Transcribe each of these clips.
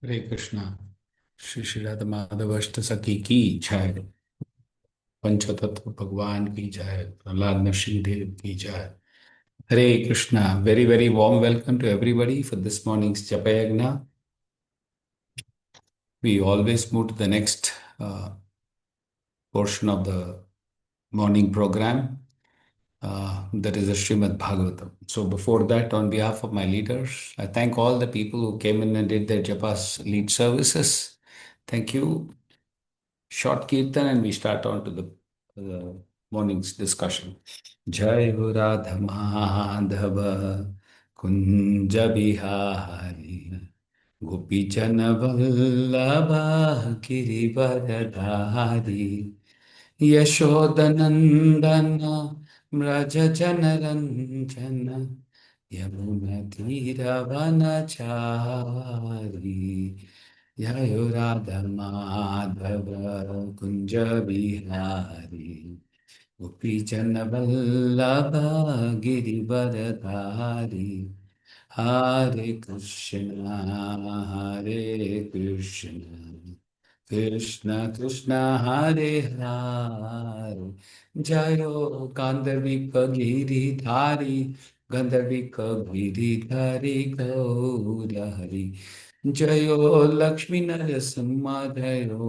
हरे कृष्णा। श्री श्री राधा माधव अष्ट सखी की जय। पंचतत्व भगवान की जय। प्रहलाद नरसिंह की जय। हरे Krishna. Very very warm welcome to everybody for this morning's japa yagna. We always move to the next portion of the morning program, that is the Srimad Bhagavatam. So before that, on behalf of my leaders, I thank all the people who came in and did their japas lead services. Thank you. Short kirtan and we start on to the morning's discussion. Jai Ho Radha Madhava Kunja Bihari Gopi Jana Vallabha Girivardhari Yashodanandana Mraja Janaranjana Yamuna Tira Vanachari Jayo Radha Madhava Kunja Bihari Gopi Jana Vallabha Girivardhari Hare Krishna Hare Krishna Krishna Krishna Hare Hare Jayo Gandharvika Giridhari Gandharvika Giridhari Gaura Hari Jayo Lakshmi Narasimha Jayo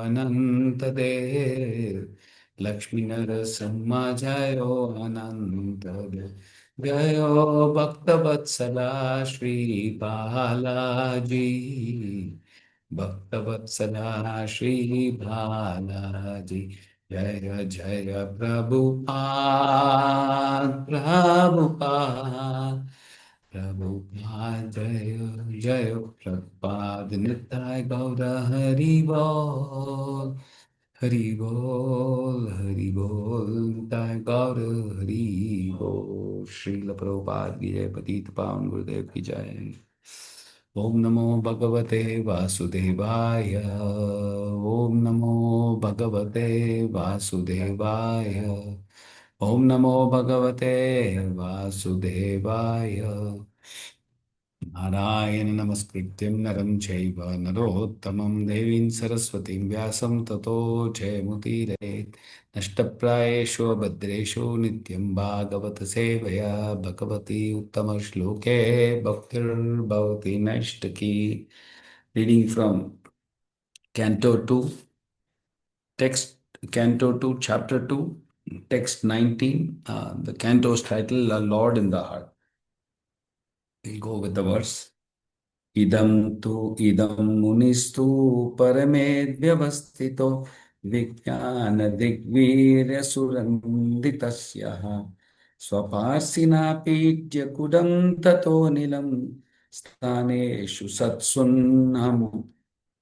Ananta Dev Lakshmi Narasimha Jayo Ananta Dev Jayo Bhakta Vatsala Shri Balaji Bhaktavatsala Shri Balaji Jaya Jaya Prabhupada Prabhupada Prabhupada Jaya Jaya Prabhupada Nittai Gaura Hari Bol Hari Bol Hari Bol Nittai Gaura Hari Bol Srila Prabhupada Ki Jai Patita Pavan Gurudev Ki Jai. Om Namo Bhagavate Vasudevaya. Om Namo Bhagavate Vasudevaya. Om Namo Bhagavate Vasudevaya. Narayana Namaskrityam Naram Chaiva Narottamam Devim Saraswatim Vyasam Tato Jayamutire Nashtaprayeshu Bhadreshu Nityam Bhagavata Sevaya Bhagavati Uttama Shloke Bhaktir Bhavati Nashtaki. Reading from Canto 2, text Canto 2, Chapter 2, text 19. The canto's title, A Lord in the Heart. We'll go with the verse. Idam tu idam munistu paramed vikyana digvirya suranditasya swaparsina pidya kudam tato nilam sthaneshu satsunnam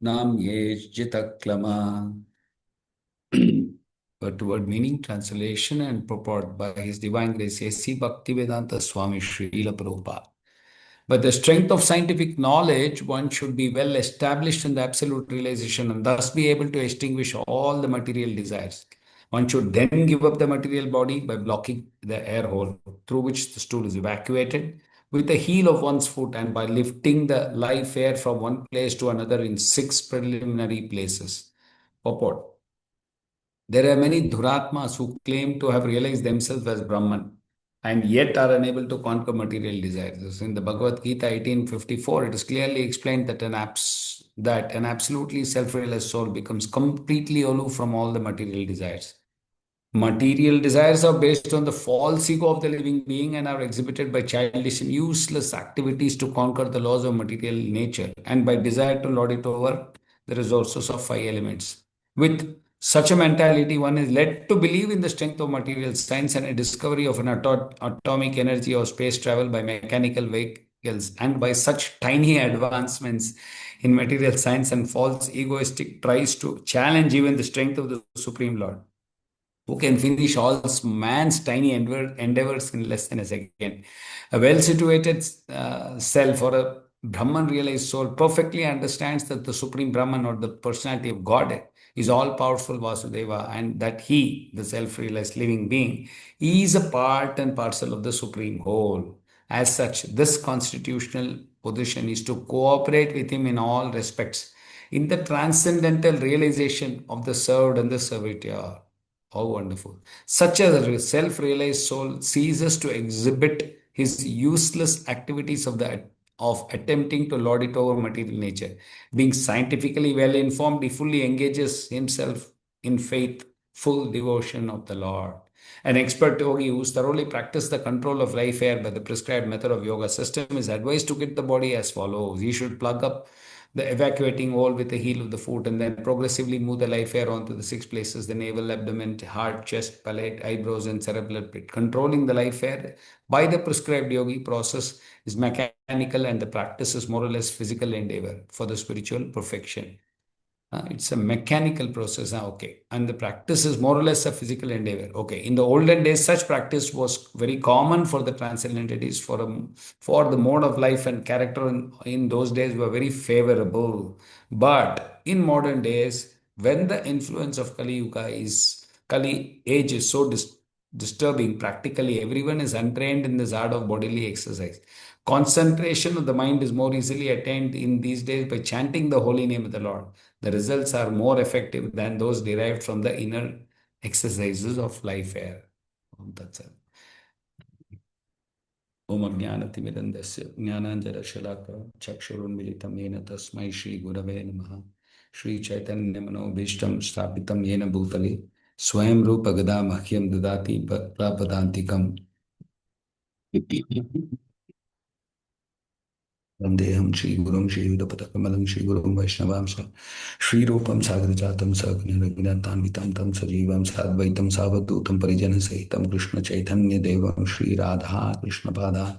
namyesh jitaklama. Word meaning, translation and purport by His Divine Grace A.C. Bhaktivedanta Swami Srila Prabhupada. By the strength of scientific knowledge, one should be well established in the absolute realization and thus be able to extinguish all the material desires. One should then give up the material body by blocking the air hole through which the stool is evacuated with the heel of one's foot and by lifting the life air from one place to another in 6 preliminary places. Purport. There are many Dhuratmas who claim to have realized themselves as Brahman and yet are unable to conquer material desires. In the Bhagavad Gita 1854, it is clearly explained that an absolutely self-realized soul becomes completely aloof from all the material desires. Material desires are based on the false ego of the living being and are exhibited by childish and useless activities to conquer the laws of material nature and by desire to lord it over the resources of 5 elements. With such a mentality, one is led to believe in the strength of material science and a discovery of an atomic energy or space travel by mechanical vehicles and by such tiny advancements in material science and false egoistic tries to challenge even the strength of the Supreme Lord who can finish all man's tiny endeavors in less than a second. A well situated self or a Brahman realized soul perfectly understands that the Supreme Brahman or the personality of God is all powerful Vasudeva and that he, the self realized living being, is a part and parcel of the Supreme Whole As such, this constitutional position is to cooperate with him in all respects in the transcendental realization of the served and the servitor. How wonderful. Such a self realized soul ceases to exhibit his useless activities of attempting to lord it over material nature. Being scientifically well informed, he fully engages himself in faith, full devotion of the Lord. An expert yogi who's thoroughly practiced the control of life air by the prescribed method of yoga system is advised to get the body as follows. He should plug up the evacuating hole with the heel of the foot and then progressively move the life air onto the six places: the navel, abdomen, heart, chest, palate, eyebrows, and cerebral pit. Controlling the life air by the prescribed yogi process is mechanical, and the practice is more or less physical endeavor for the spiritual perfection. It's a mechanical process. Okay. And the practice is more or less a physical endeavor. Okay. In the olden days, such practice was very common for the transcendent entities, for the mode of life and character in those days were very favorable. But in modern days, when the influence of Kali age is so disturbing, practically everyone is untrained in this art of bodily exercise. Concentration of the mind is more easily attained in these days by chanting the holy name of the Lord. The results are more effective than those derived from the inner exercises of life air. Om Tat Sat. Om Ajnanatimirandasya Jnananjana Chakshurunmilitam Yena Tasmai Shri Gurave Namaha. Shri Chaitanya Manobhishtam Sthapitam Yena Bhutale Swayam Rupa Gada Mahyam Dadati Prapadantikam. Vandeham Shri Gurum Shri Udapatakamadam Shri Gurum Vaishnavamsa Shri Rupam Sagrajatam Sagnanatam Tam Sajivam Sadvaitam Savadutam Parijana Sahitam Krishna Chaitanya Devam Shri Radha Krishna Padan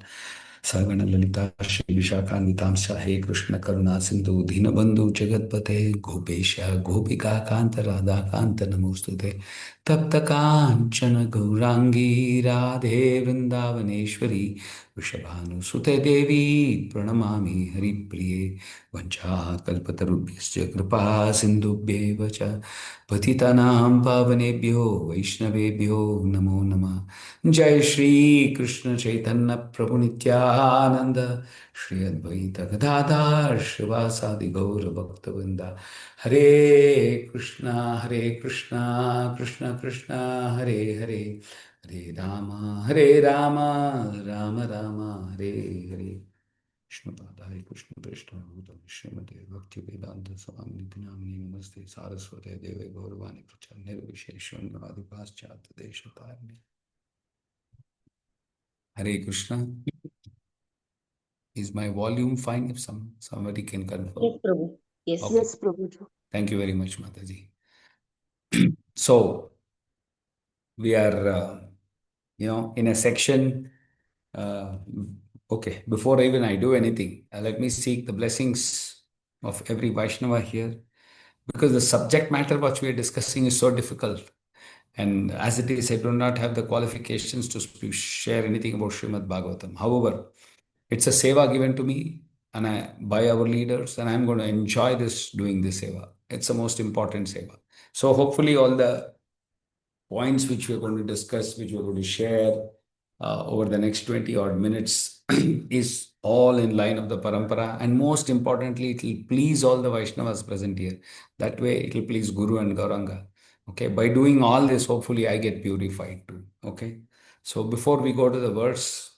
Sagana Lalita Shri Vishakanitam Sahe Krishna Karuna Sindhu Dhinabandhu Jagatpate Gopesha Gopika Kanta Radha Kanta Namostute Tapta Kanchana Gaurangi Radhe Vrindavaneshwari वृषभानुसुते देवी प्रणमामि हरिप्रिये वञ्चाकल्पतरुभ्यश्च कृपा सिन्धुभ्येव च पतितानां पावनेभ्यो वैष्णवेभ्यो नमो नमः। जय श्री कृष्ण चैतन्य प्रभु नित्यानंद श्री अद्वैत गदाधर श्रीवासादि गौर भक्तवृंद। हरे कृष्णा कृष्ण कृष्ण हरे हरे, हरे राम राम राम हरे हरे। कृष्णपादाय कृष्ण प्रेष्ठाभूतम श्रीमते भक्ति वेदांत स्वामी नामिने नमस्ते सारस्वते देवे गौरवाणी प्रचार निर्विशेष शून्यवादी पाश्चात्य देशतारिणे। Hare Krishna. Is my volume fine? If somebody can confirm. Yes, Prabhu. Yes. Okay. Yes, Prabhu. Thank you very much, Mataji. So we are, in a section. Okay, before even I do anything, let me seek the blessings of every Vaishnava here, because the subject matter which we are discussing is so difficult. And as it is, I do not have the qualifications to share anything about Srimad Bhagavatam. However, it's a seva given to me by our leaders, and I'm going to enjoy doing this seva. It's the most important seva. So hopefully all the points which we're going to discuss, which we're going to share over the next 20 odd minutes is all in line of the parampara. And most importantly, it will please all the Vaishnavas present here. That way it will please Guru and Gauranga. Okay, by doing all this, hopefully I get purified too. Okay, so before we go to the verse,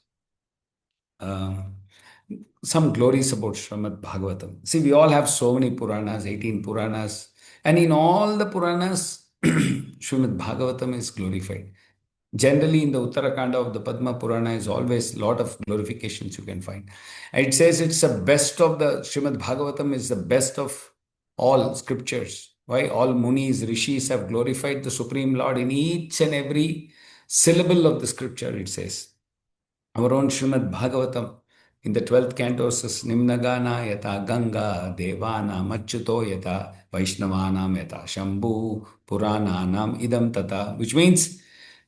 some glories about Srimad Bhagavatam. See, we all have so many Puranas, 18 Puranas, and in all the Puranas, Srimad Bhagavatam is glorified. Generally, in the Uttarakanda of the Padma Purana is always a lot of glorifications you can find. And it says it's the best of the Srimad Bhagavatam is the best of all scriptures. Why? All Munis, Rishis have glorified the Supreme Lord in each and every syllable of the scripture, it says. Our own Srimad Bhagavatam in the 12th canto says, Nimnagana yata Ganga Devana Machyuto yata Vaishnavanam yata Shambhu Purananam idam tata, which means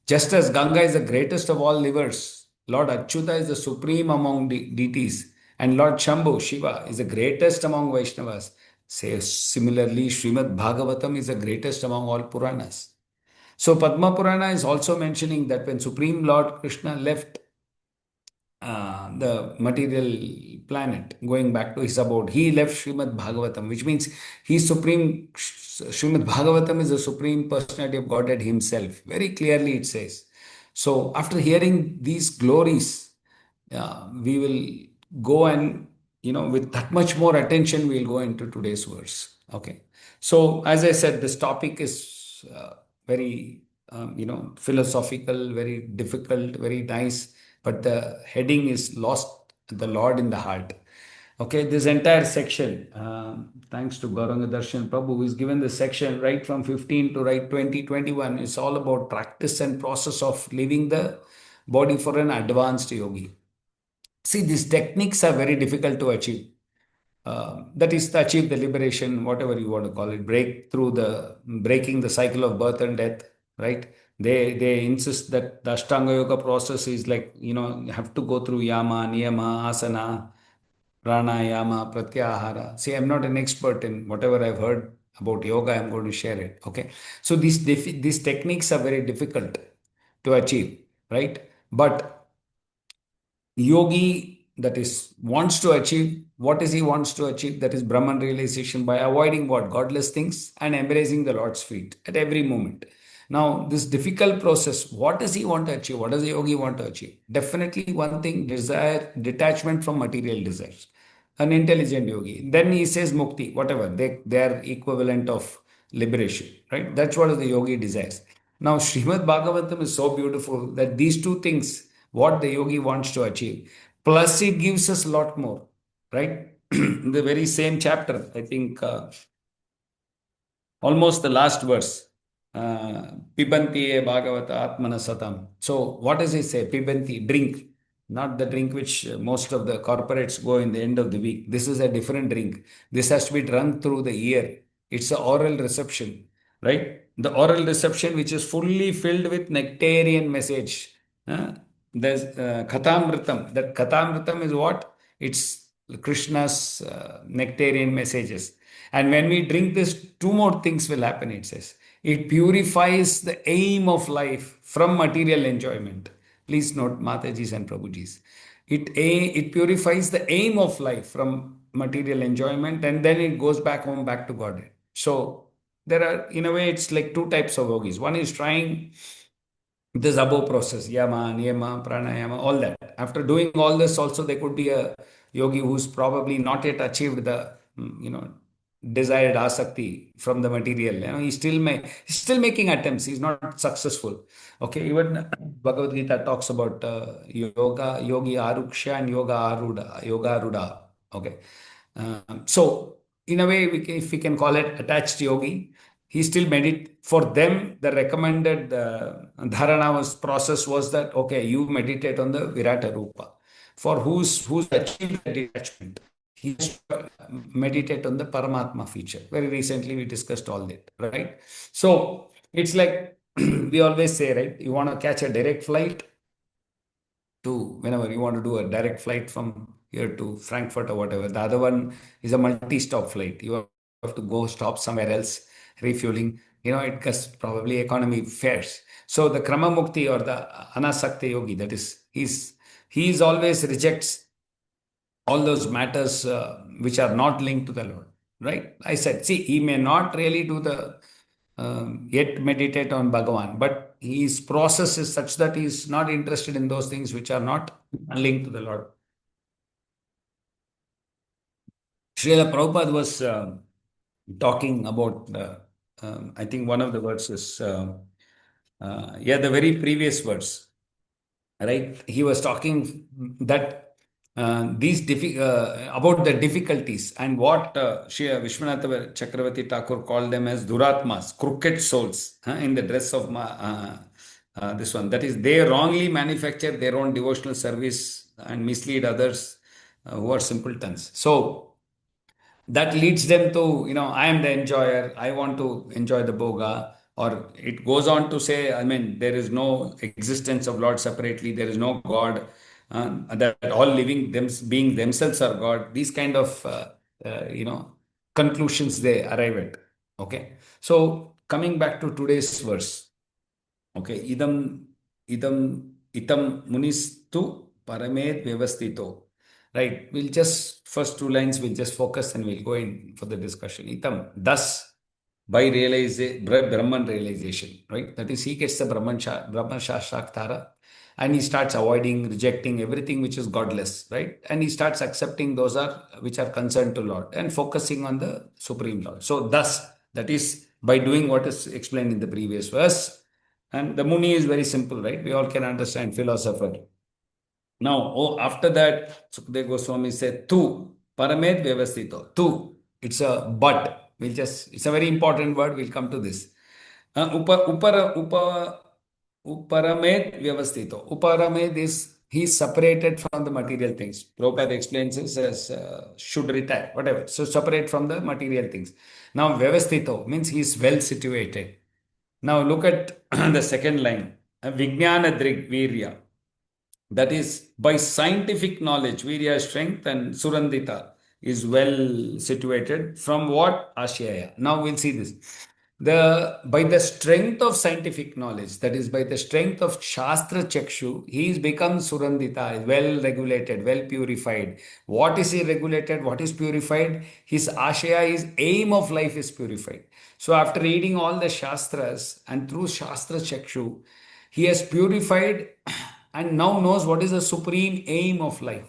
just as Ganga is the greatest of all livers, Lord Achyuta is the supreme among deities, and Lord Shambhu, Shiva, is the greatest among Vaishnavas. Say similarly, Srimad Bhagavatam is the greatest among all Puranas. So Padma Purana is also mentioning that when Supreme Lord Krishna left the material planet, going back to his abode. He left Srimad Bhagavatam, which means he's supreme. Srimad Bhagavatam is the supreme personality of Godhead himself. Very clearly it says. So after hearing these glories, we will go and, with that much more attention, we'll go into today's verse. Okay. So as I said, this topic is very, philosophical, very difficult, very nice, but the heading is Lost the Lord in the Heart. Okay, this entire section, thanks to Gauranga Darshan Prabhu, who is given the section right from 15 to right 2021, it's all about practice and process of leaving the body for an advanced yogi. See, these techniques are very difficult to achieve. That is to achieve the liberation, whatever you want to call it, breaking the cycle of birth and death, right? They insist that the Ashtanga Yoga process is like, you have to go through yama, niyama, asana, pranayama, pratyahara. See, I'm not an expert in whatever I've heard about yoga, I'm going to share it. Okay. So these techniques are very difficult to achieve, right? But yogi, that is, wants to achieve, what is he wants to achieve? That is Brahman realization by avoiding what? Godless things and embracing the Lord's feet at every moment. Now, this difficult process, what does he want to achieve? What does the yogi want to achieve? Definitely one thing, desire, detachment from material desires. An intelligent yogi. Then he says mukti, whatever. They are equivalent of liberation, right? That's what the yogi desires. Now, Srimad Bhagavatam is so beautiful that these two things, what the yogi wants to achieve, plus it gives us a lot more, right? The very same chapter, I think, almost the last verse. Pibanti e Bhagavata Atmana Satam. So, what does he say? Pibanti, drink. Not the drink which most of the corporates go in the end of the week. This is a different drink. This has to be drunk through the ear. It's an oral reception, right? The oral reception, which is fully filled with nectarian message. There's Kathamritam. That Kathamritam is what? It's Krishna's nectarian messages. And when we drink this, two more things will happen, it says. It purifies the aim of life from material enjoyment. Please note, Matajis and Prabhujis. It purifies the aim of life from material enjoyment, and then it goes back home, back to God. So there are, in a way, it's like two types of yogis. One is trying this above process, yama, niyama, pranayama, all that. After doing all this, also there could be a yogi who's probably not yet achieved the, desired asakti from the material. He's still making attempts. He's not successful. Okay, even Bhagavad Gita talks about yogi aruksha and yoga aruda. Okay, so in a way, if we can call it attached yogi, he still made it. For them, the recommended dharana process was that, okay, you meditate on the Virata Rupa. For who's achieved the detachment, he has to meditate on the Paramatma feature. Very recently, we discussed all that, right? So it's like we always say, right? You want to catch a direct flight to whenever you want to do a direct flight from here to Frankfurt or whatever. The other one is a multi-stop flight. You have to go stop somewhere else, refueling. It costs probably economy fares. So the Krama Mukti or the Anasakti Yogi, that is, he's always rejects all those matters which are not linked to the Lord, right? I said, see, he may not really do the yet meditate on Bhagavan, but his process is such that he is not interested in those things which are not linked to the Lord. Srila Prabhupada was talking about, I think one of the verses, the very previous verse, right? He was talking that about the difficulties and what Sri Vishwanatha Chakravarti Thakur called them as duratmas, crooked souls, in the dress of this one. That is, they wrongly manufacture their own devotional service and mislead others who are simpletons. So that leads them to, I am the enjoyer, I want to enjoy the boga. Or it goes on to say, I mean, there is no existence of Lord separately, there is no God, that all living being themselves are God. These kind of conclusions they arrive at. Okay, so coming back to today's verse. Okay, idam itam munistu Paramed Vyavastito. Right. We'll just, first two lines, we'll just focus and we'll go in for the discussion. Itam, thus, by Brahman realization, right? That is, he gets the Brahman Shashtara and he starts avoiding, rejecting everything which is godless, right? And he starts accepting those are which are concerned to Lord and focusing on the Supreme Lord. So, thus, that is by doing what is explained in the previous verse. And the Muni is very simple, right? We all can understand, philosopher. Now, oh, after that, Sukadeva Goswami said, Tu, Paramed Vyavastito. Tu, it's a but. It's a very important word. We'll come to this. Uparamed Vyavastito. Uparamed is, he's separated from the material things. Prabhupada explains this as should retire, whatever. So, separate from the material things. Now, Vyavastito means he's well situated. Now, look at the second line. Vijnana Drig Virya. That is, by scientific knowledge, Virya strength and Surandita is well situated. From what? Ashaya. Now we'll see this. By the strength of scientific knowledge, that is by the strength of Shastra Chakshu, he is become Surandita, well regulated, well purified. What is he regulated? What is purified? His Ashaya, his aim of life is purified. So after reading all the Shastras and through Shastra Chakshu, he has purified and now knows what is the supreme aim of life,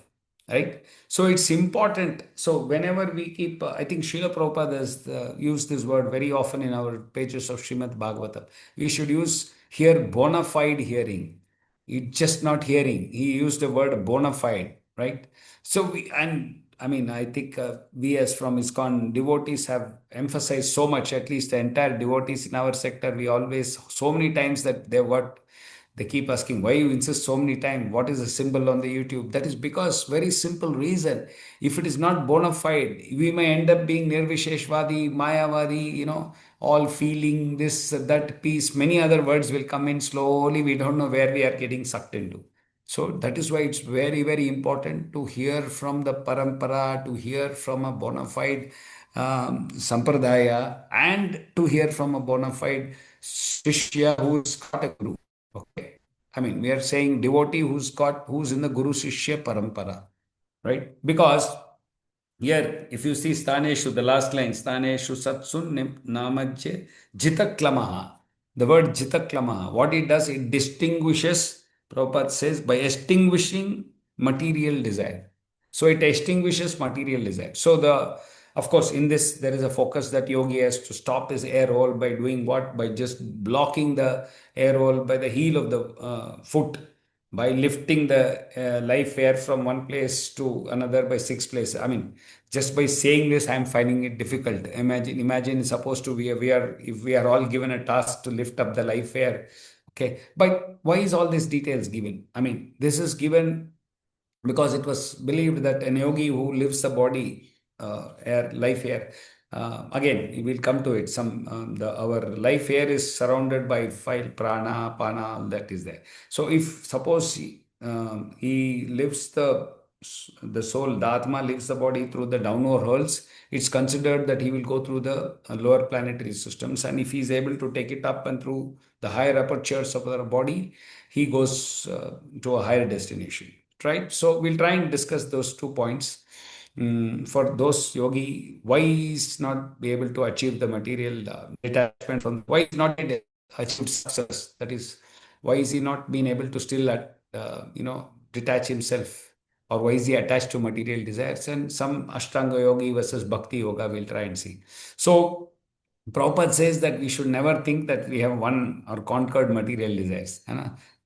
right? So it's important. So whenever we keep, I think Srila Prabhupada has used this word very often in our pages of Srimad Bhagavatam. We should use here bona fide hearing. It's just not hearing. He used the word bona fide, right? So I mean, I think we as from ISKCON devotees have emphasized so much, at least the entire devotees in our sector, we always, so many times that they keep asking, why you insist so many times? What is the symbol on the YouTube? That is because very simple reason. If it is not bona fide, we may end up being Nirvisheshvadi, Mayavadi, all feeling this, that piece. Many other words will come in slowly. We don't know where we are getting sucked into. So that is why it's very, very important to hear from the parampara, to hear from a bona fide sampradaya, and to hear from a bona fide shishya who's got a guru. Okay. I mean, we are saying devotee who's in the Guru Shishya Parampara, right? Because here, if you see Staneshu, the last line, Staneshu Satsun Namajye Jitaklamaha. The word Jitaklamaha, what it does, it distinguishes, Prabhupada says, by extinguishing material desire. So it extinguishes material desire. So of course, in this, there is a focus that yogi has to stop his air hole by doing what? By just blocking the air hole by the heel of the foot, by lifting the life air from one place to another by 6 places. I mean, just by saying this, I'm finding it difficult. Imagine supposed to if we are all given a task to lift up the life air. Okay. But why is all these details given? I mean, this is given because it was believed that an yogi who lifts the body, life air, again, we will come to it. Our life air is surrounded by five prana, pana, all that is there. So if suppose he lifts the soul, the Atma lifts the body through the downward holes, it's considered that he will go through the lower planetary systems. And if he is able to take it up and through the higher apertures of our body, he goes to a higher destination, right? So we'll try and discuss those 2 points. For those yogi, why is not be able to achieve the material detachment from, why is not achieved success? That is, why is he not being able to still detach himself, or why is he attached to material desires? And some Ashtanga yogi versus Bhakti yoga we'll try and see. So Prabhupada says that we should never think that we have won or conquered material desires.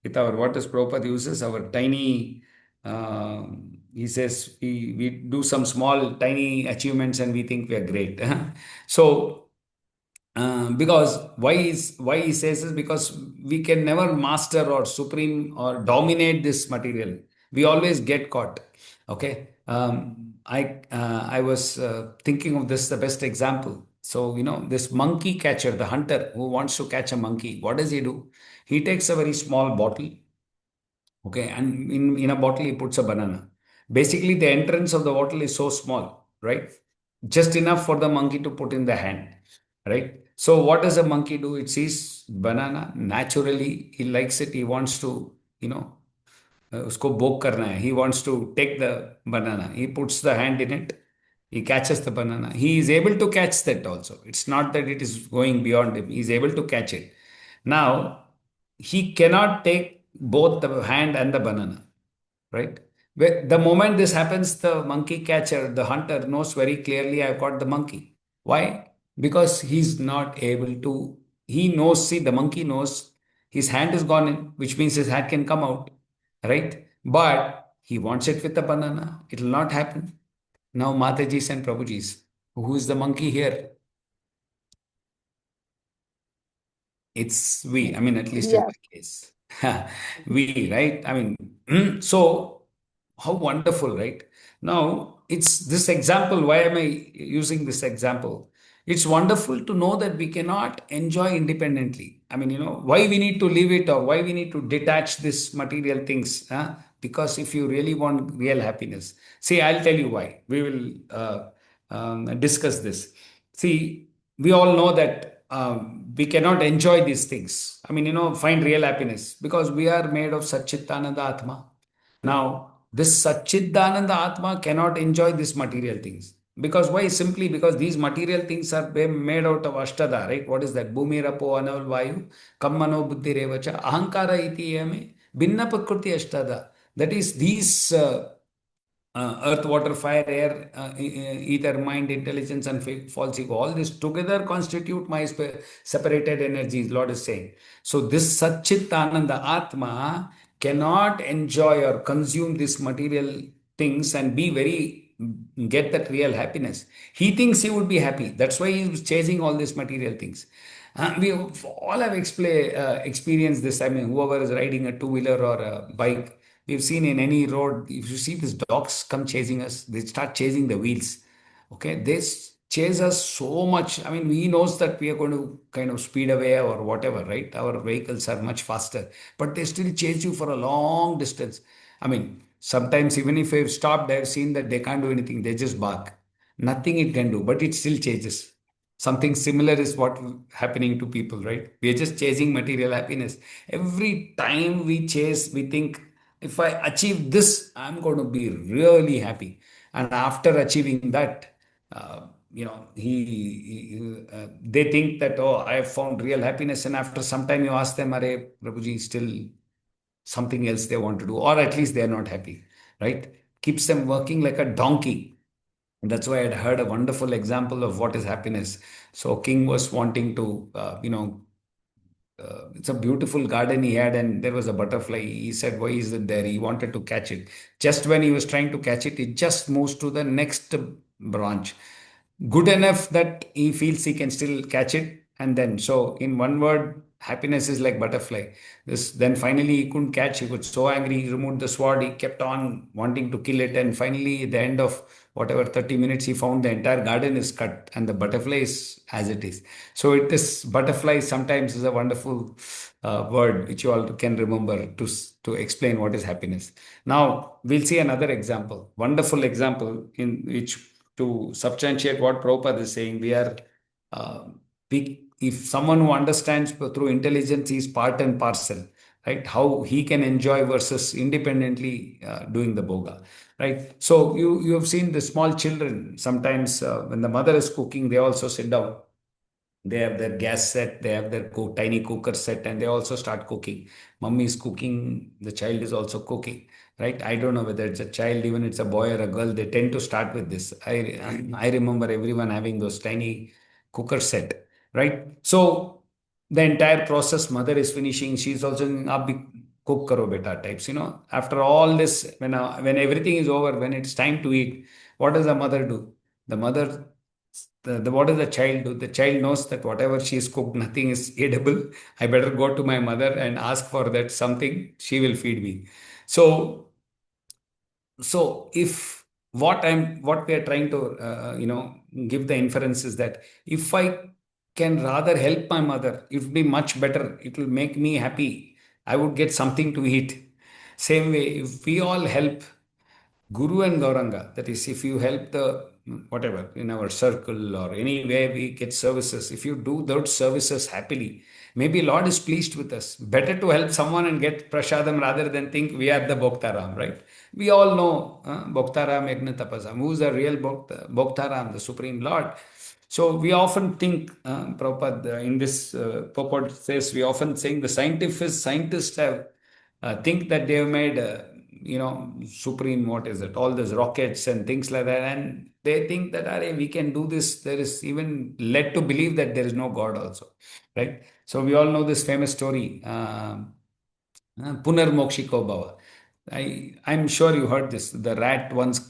With our, what does Prabhupada uses? Our tiny, he says, we do some small, tiny achievements and we think we are great. So, because why he says is because we can never master or supreme or dominate this material. We always get caught. Okay. I was thinking of this, the best example. So, this monkey catcher, the hunter who wants to catch a monkey, what does he do? He takes a very small bottle. Okay. And in a bottle, he puts a banana. Basically, the entrance of the bottle is so small, right? Just enough for the monkey to put in the hand, right? So what does a monkey do? It sees banana. Naturally, he likes it. He wants to, उसको बोक करना है. He wants to take the banana. He puts the hand in it. He catches the banana. He is able to catch that also. It's not that it is going beyond him. He is able to catch it. Now, he cannot take both the hand and the banana, right? The moment this happens, the monkey catcher, the hunter knows very clearly, I've got the monkey. Why? Because he's not able to, he knows, see, the monkey knows his hand is gone in, which means his hand can come out, right? But he wants it with the banana. It will not happen. Now, Matajis and Prabhujis, who is the monkey here? It's we. I mean, at least in Yeah. my case, we, right? I mean, so how wonderful, right? Now, it's this example. Why am I using this example? It's wonderful to know that we cannot enjoy independently. I mean, why we need to leave it or why we need to detach this material things. Huh? Because if you really want real happiness, see, I'll tell you why. We will discuss this. See, we all know that we cannot enjoy these things. I mean, find real happiness because we are made of Satchitananda Atma. Now, this Satchitananda Atma cannot enjoy these material things. Because why? Simply because these material things are made out of Ashtada, right? What is that? Bhumi, Rapo, Anal, Vayu, Kammano, Buddhi, Revacha, Ahankara, Iti, Yame, Binna Pakruti Ashtada. That is, these earth, water, fire, air, ether, mind, intelligence, and false ego. All this together constitute my separated energies, Lord is saying. So this Satchit Ananda Atma cannot enjoy or consume these material things and be very, get that real happiness. He thinks he would be happy. That's why he's chasing all these material things. We all have experienced this. I mean, whoever is riding a two-wheeler or a bike, we've seen in any road, if you see these dogs come chasing us, they start chasing the wheels. Okay, they chase us so much. I mean, he knows that we are going to kind of speed away or whatever, right? Our vehicles are much faster, but they still chase you for a long distance. I mean, sometimes even if I've stopped, I've seen that they can't do anything. They just bark. Nothing it can do, but it still chases. Something similar is what happening to people, right? We are just chasing material happiness. Every time we chase, we think, if I achieve this, I'm going to be really happy. And after achieving that, they think that, oh, I have found real happiness. And after some time, you ask them, Are Prabhuji, still something else they want to do, or at least they are not happy, right? Keeps them working like a donkey. That's why I'd heard a wonderful example of what is happiness. So King was wanting to, it's a beautiful garden he had, and there was a butterfly. He said, "Why is it there?" He wanted to catch it. Just when he was trying to catch it, it just moves to the next branch. Good enough that he feels he can still catch it. And then, so in one word, happiness is like butterfly. This then finally he couldn't catch. He was so angry. He removed the sword. He kept on wanting to kill it. And finally, at the end of whatever 30 minutes, he found the entire garden is cut and the butterfly is as it is. So it is butterfly sometimes is a wonderful word which you all can remember to explain what is happiness. Now we'll see another example, wonderful example in which to substantiate what Prabhupada is saying. We are uh, if someone who understands through intelligence is part and parcel, right? How he can enjoy versus independently doing the boga, right? So you have seen the small children sometimes when the mother is cooking, they also sit down, they have their gas set, they have their tiny cooker set, and they also start cooking. Mummy is cooking, the child is also cooking, right? I don't know whether it's a child, even it's a boy or a girl, they tend to start with this. I remember everyone having those tiny cooker set, right? So the entire process, mother is finishing, she's also in a big cook karo beta types, after all this, when everything is over, when it's time to eat, what does the mother do? The mother what does the child do? The child knows that whatever she has cooked, nothing is edible. I better go to my mother and ask for that something. She will feed me. So, so if what we are trying to, give the inference is that if I can rather help my mother, it will be much better. It will make me happy. I would get something to eat. Same way, if we all help Guru and Gauranga. That is, if you help the whatever in our circle or anywhere we get services, if you do those services happily, maybe Lord is pleased with us. Better to help someone and get prasadam rather than think we are the Bhoktaram, right? We all know Bhoktaram Yagna Tapasam. Who is the real Bhoktaram, the Supreme Lord? So we often think, Prabhupada, in this purport says, we often saying the scientists have think that they have made, supreme, what is it, all those rockets and things like that. And they think that, Are, we can do this. There is even led to believe that there is no God also, right? So we all know this famous story, Punarmokshiko Bhava. I'm sure you heard this. The rat once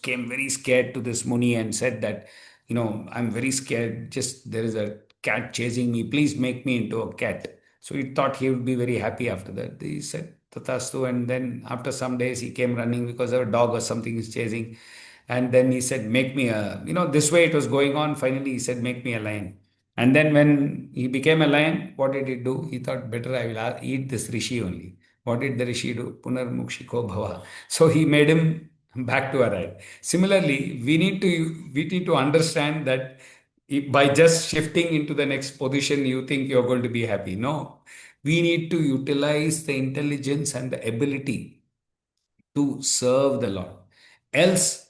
came very scared to this Muni and said that, I'm very scared. Just there is a cat chasing me. Please make me into a cat. So he thought he would be very happy after that. He said, Tatastu. And then after some days, he came running because a dog or something is chasing. And then he said, Make me this way it was going on. Finally, he said, Make me a lion. And then when he became a lion, what did he do? He thought, better I will eat this rishi only. What did the rishi do? Punarmukshiko bhava. So he made him back to a rat. Similarly, we need to understand that by just shifting into the next position, you think you're going to be happy. No, we need to utilize the intelligence and the ability to serve the Lord. Else,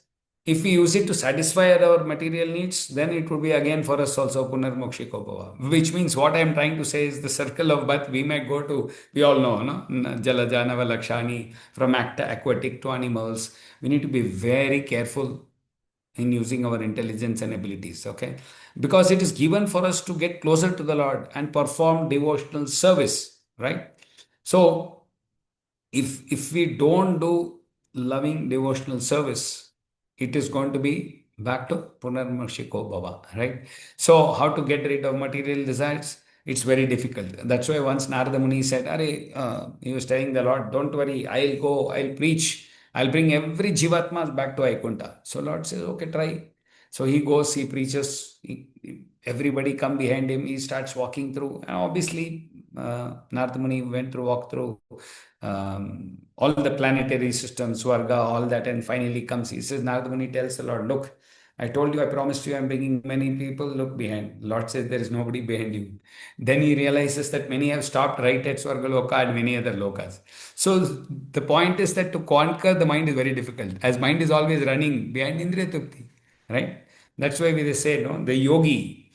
if we use it to satisfy our material needs, then it would be again for us also punarmokshiko bhava. Which means what I am trying to say is the circle of birth we may go to, we all know, no? Jalajanava Lakshani, from aquatic to animals. We need to be very careful in using our intelligence and abilities, okay? Because it is given for us to get closer to the Lord and perform devotional service, right? So, if we don't do loving devotional service, it is going to be back to Punarmashiko Bhava, right? So, how to get rid of material desires? It's very difficult. That's why once Narada Muni said, he was telling the Lord, don't worry, I'll go, I'll preach, I'll bring every Jivatmas back to Vaikunta. So Lord says, okay, try. So he goes, he preaches, everybody come behind him, he starts walking through. And obviously, Narada Muni walked through all the planetary systems, Swarga, all that, and finally comes. He says, Narada Muni tells the Lord, look, I told you, I promised you, I'm bringing many people. Look behind. Lord says, there is nobody behind you. Then he realizes that many have stopped right at Swargaloka and many other lokas. So the point is that to conquer the mind is very difficult, as mind is always running behind Indriya Tripti, right? That's why we say, no, the yogi,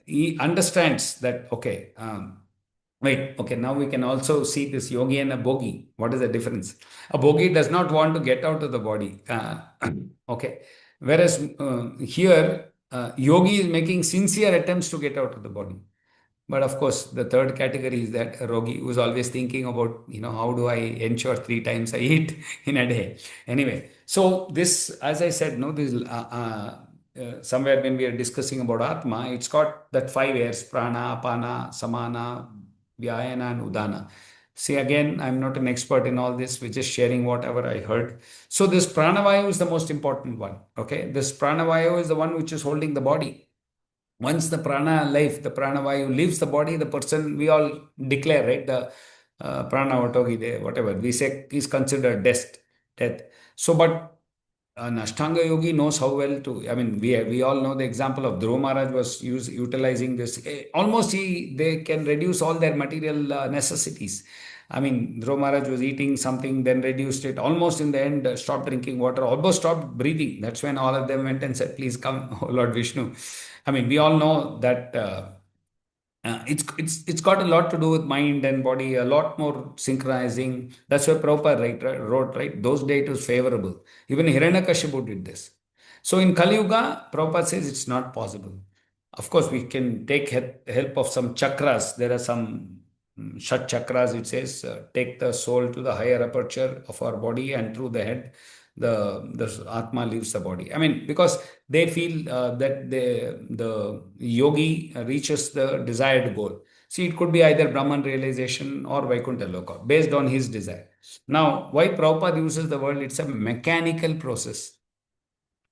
he understands that, okay, wait, okay, now we can also see this yogi and a bogi. What is the difference? A bogi does not want to get out of the body. Okay. Whereas here, yogi is making sincere attempts to get out of the body. But of course, the third category is that a Rogi who's always thinking about, how do I ensure 3 times I eat in a day? Anyway, so this, as I said, no, this somewhere when we are discussing about Atma, it's got that 5 airs: Prana, Apana, Samana, Vyayana, and Udana. See, again, I'm not an expert in all this. We're just sharing whatever I heard. So this Pranavayu is the most important one. Okay, this Pranavayu is the one which is holding the body. Once the prana life, the pranavayu leaves the body, the person, we all declare, right? The prana vatogi, whatever we say is considered death. So, but an Ashtanga yogi knows how well to. I mean, we all know the example of Dhruva Maharaj was utilizing this. Almost they can reduce all their material necessities. I mean, Dhruva Maharaj was eating something, then reduced it. Almost in the end, stopped drinking water, almost stopped breathing. That's when all of them went and said, "Please come, oh Lord Vishnu." I mean, we all know that it's got a lot to do with mind and body, a lot more synchronizing. That's why Prabhupada wrote, right? Those days it was favorable. Even Hiranyakashipu did this. So in Kali Yuga, Prabhupada says it's not possible. Of course, we can take help of some chakras. There are some Shat chakras, it says, take the soul to the higher aperture of our body, and through the head, the Atma leaves the body. I mean, because they feel that the yogi reaches the desired goal. See, it could be either Brahman realization or Vaikuntha Loka, based on his desire. Now, why Prabhupada uses the word, it's a mechanical process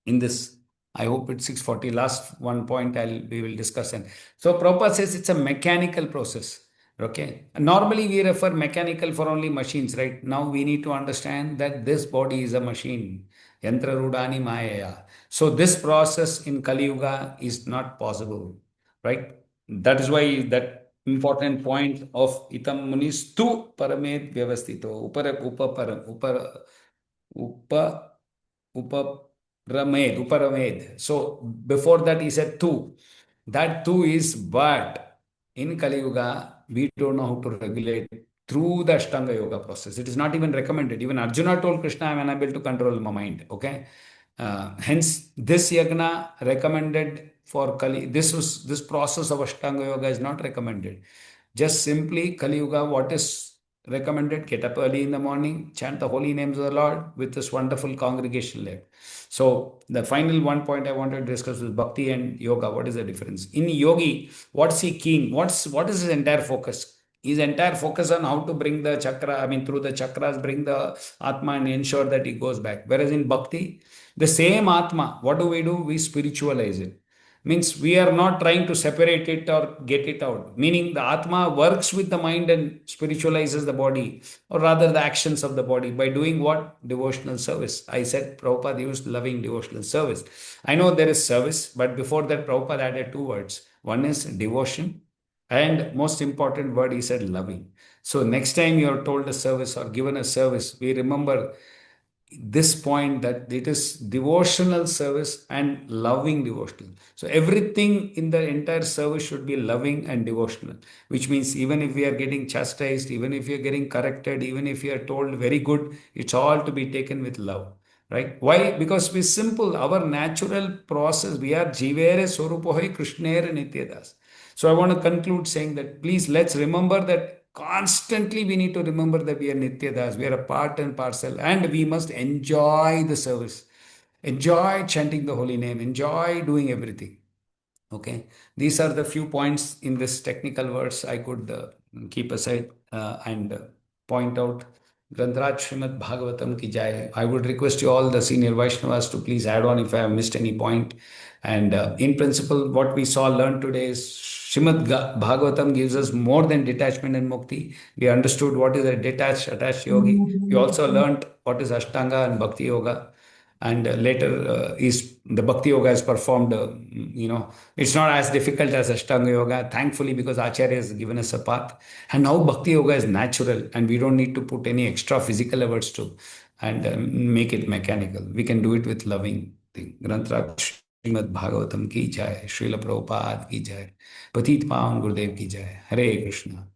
in this. I hope it's 6:40. Last one point we will discuss. And so Prabhupada says it's a mechanical process. Okay. Normally we refer mechanical for only machines, right? Now we need to understand that this body is a machine. Yantra Rudani Maya. So this process in Kali Yuga is not possible, right? That is why that important point of Itam Munis tu Paramed Vyavastito. Upa Uparamed. So before that he said two. That too is, but in Kali Yuga, we don't know how to regulate through the Ashtanga Yoga process. It is not even recommended. Even Arjuna told Krishna, I am unable to control my mind. Okay. Hence, this yagna recommended for Kali. This process of Ashtanga Yoga is not recommended. Just simply Kali Yuga, what is recommended? Get up early in the morning, chant the holy names of the Lord with this wonderful congregation led. So the final one point I wanted to discuss is bhakti and yoga. What is the difference? In yogi, what's he keen? What is his entire focus? His entire focus on how to bring the chakra, I mean, through the chakras, bring the Atma and ensure that he goes back. Whereas in bhakti, the same Atma, what do? We spiritualize it. Means we are not trying to separate it or get it out. Meaning the Atma works with the mind and spiritualizes the body, or rather the actions of the body by doing what? Devotional service. I said Prabhupada used loving devotional service. I know there is service, but before that, Prabhupada added two words. One is devotion, and most important word, he said loving. So next time you are told a service or given a service, we remember this point that it is devotional service and loving devotional. So everything in the entire service should be loving and devotional, which means even if we are getting chastised, even if we are getting corrected, even if we are told very good, it's all to be taken with love. Right? Why? Because we simple, our natural process, we are jivere sorupohai krishnere nityadas. So I want to conclude saying that please let's remember that constantly we need to remember that we are Nityadas, we are a part and parcel, and we must enjoy the service, enjoy chanting the holy name, enjoy doing everything. Okay, these are the few points in this technical words I could keep aside and point out. Grantaraj Srimad Bhagavatam ki jai. I would request you all, the senior Vaishnavas, to please add on if I have missed any point. And in principle, what we saw learned today is Srimad Bhagavatam gives us more than detachment and mukti. We understood what is a detached, attached yogi. We also learned what is Ashtanga and Bhakti Yoga. And later is the Bhakti Yoga is performed, it's not as difficult as Ashtanga Yoga, thankfully, because Acharya has given us a path. And now Bhakti Yoga is natural and we don't need to put any extra physical efforts to and make it mechanical. We can do it with loving thing. Grantra Srimad Bhagavatam ki jai, Srila Prabhupada ki jai, Patit Pavan Gurudev ki jai. Hare Krishna.